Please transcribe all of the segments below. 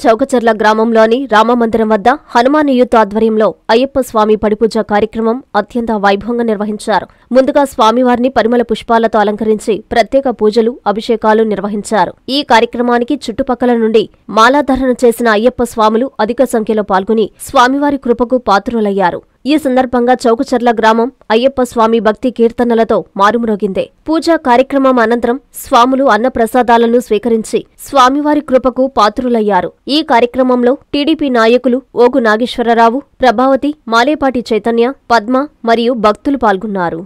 చౌకచర్ల గ్రామంలోని రామమందిరం వద్ద హనుమాన్ యూత్ ఆధ్వర్యంలో అయ్యప్ప స్వామి పడిపూజ కార్యక్రమం అత్యంత వైభవంగా నిర్వహించారు. ముందుగా స్వామివారిని పరిమళ పుష్పాలతో అలంకరించి ప్రత్యేక పూజలు, అభిషేకాలు నిర్వహించారు. ఈ కార్యక్రమానికి చుట్టుపక్కల నుండి మాలాధారణ చేసిన అయ్యప్ప స్వాములు అధిక సంఖ్యలో పాల్గొని స్వామివారి కృపకు పాత్రులయ్యారు. ఈ సందర్భంగా చౌకచర్ల గ్రామం అయ్యప్ప స్వామి భక్తి కీర్తనలతో మారుమ్రోగింది. పూజా కార్యక్రమం అనంతరం స్వాములు అన్నప్రసాదాలను స్వీకరించి స్వామివారి కృపకు పాత్రులయ్యారు. ఈ కార్యక్రమంలో టీడీపీ నాయకులు ఓగు నాగేశ్వరరావు, ప్రభావతి, మాలేపాటి చైతన్య, పద్మ మరియు భక్తులు పాల్గొన్నారు.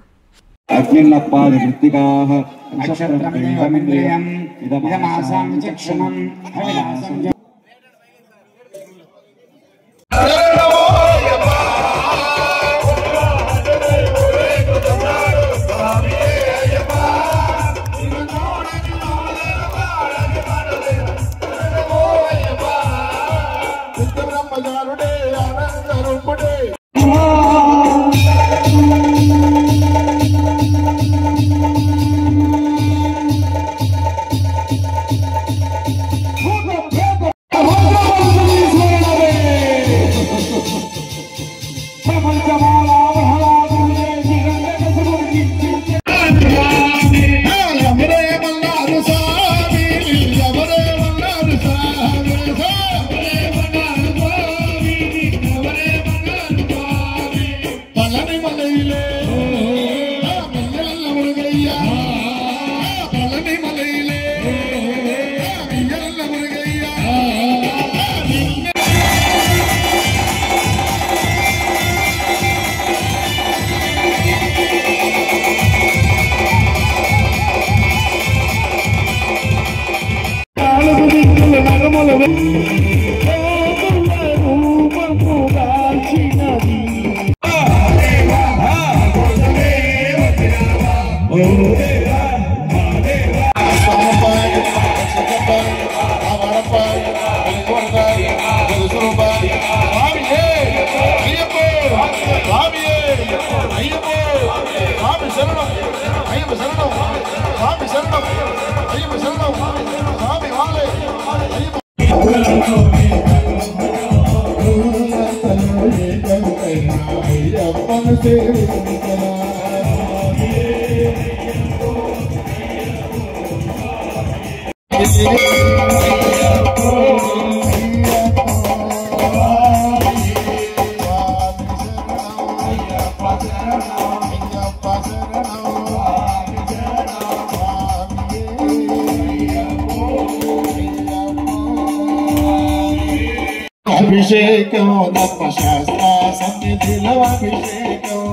అభిషేకం తపశాస్త్ర సన్నిధిలో అభిషేకం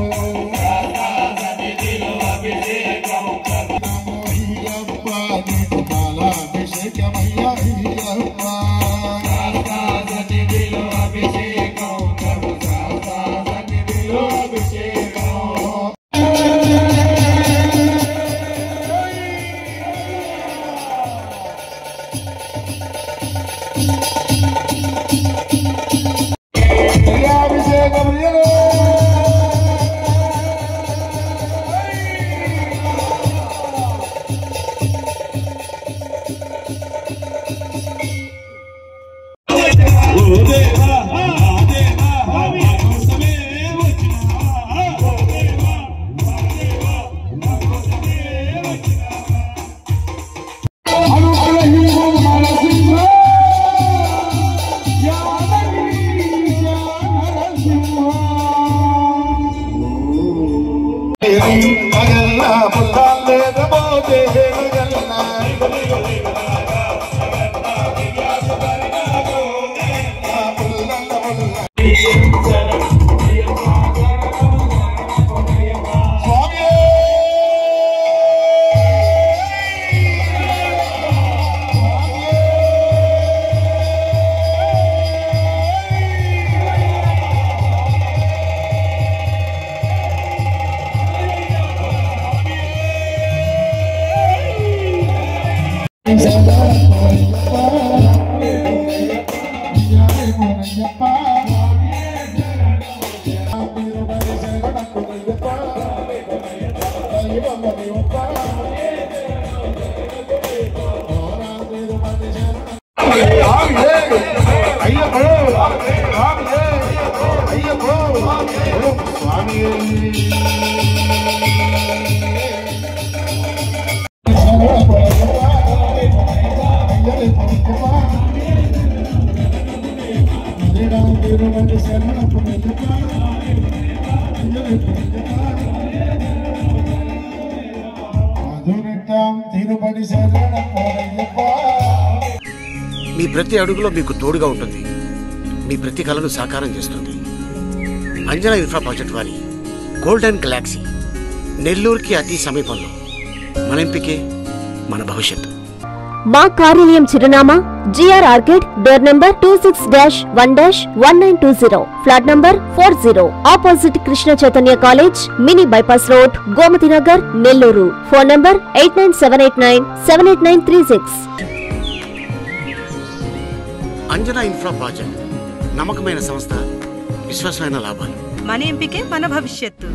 అయ్యప్ప నీకు బాలాభిషేకం అయ్యా అయ్యప్ప సన్నిధిలో అభిషేకం సన్నిధిలో అభిషేకం Amen. మీ ప్రతి అడుగులో మీకు తోడుగా ఉంటుంది, మీ ప్రతి కలను సాకారం చేస్తుంది. అంజనా ఇన్ఫ్రా ప్రాజెక్ట్ వారి గోల్డెన్ గెలాక్సీ నెల్లూరుకి అతి సమీపంలో. మన ఎంపికే మన భవిష్యత్తు. మా కార్యాలయం చిరునామా GR orchid, door number 26-1-1920, flat number 40, opposite Krishna Chaitanya college, mini bypass road, Gomathi Nagar, Nellore. Phone number 8978978936. Anjana infra project నమ్మకమైన సంస్థ, విశ్వాసమైన లాభాలు. మన ఎంపికే మన భవిష్యత్తు.